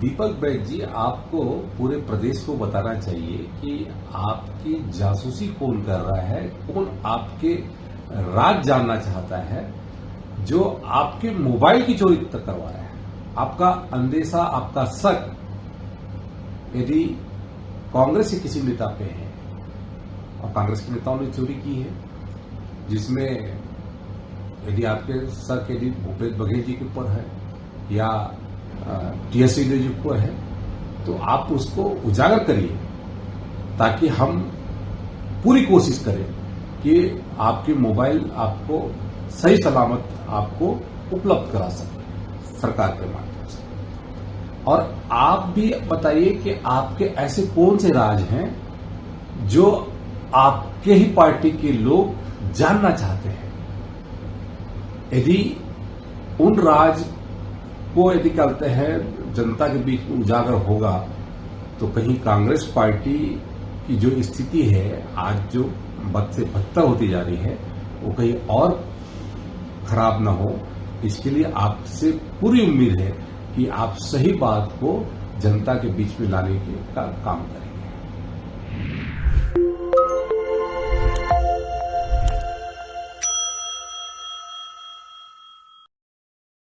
दीपक बैद जी, आपको पूरे प्रदेश को बताना चाहिए कि आपकी जासूसी कौन कर रहा है, कौन आपके राज जानना चाहता है, जो आपके मोबाइल की चोरी तक करवा रहा है। आपका अंदेशा, आपका शक यदि कांग्रेस के किसी नेता पे है, और कांग्रेस के नेताओं ने चोरी की है, जिसमें यदि आपके शक यदि भूपेश बघेल जी के ऊपर है या टीएस जी के ऊपर है, तो आप उसको उजागर करिए, ताकि हम पूरी कोशिश करें कि आपके मोबाइल आपको सही सलामत आपको उपलब्ध करा सके सरकार के माध्यम से। और आप भी बताइए कि आपके ऐसे कौन से राज हैं जो आपके ही पार्टी के लोग जानना चाहते हैं। यदि उन राज को यदि कहते हैं जनता के बीच में उजागर होगा, तो कहीं कांग्रेस पार्टी की जो स्थिति है आज जो बद से बदतर होती जा रही है, वो कहीं और खराब ना हो। इसके लिए आपसे पूरी उम्मीद है कि आप सही बात को जनता के बीच में लाने का काम करें।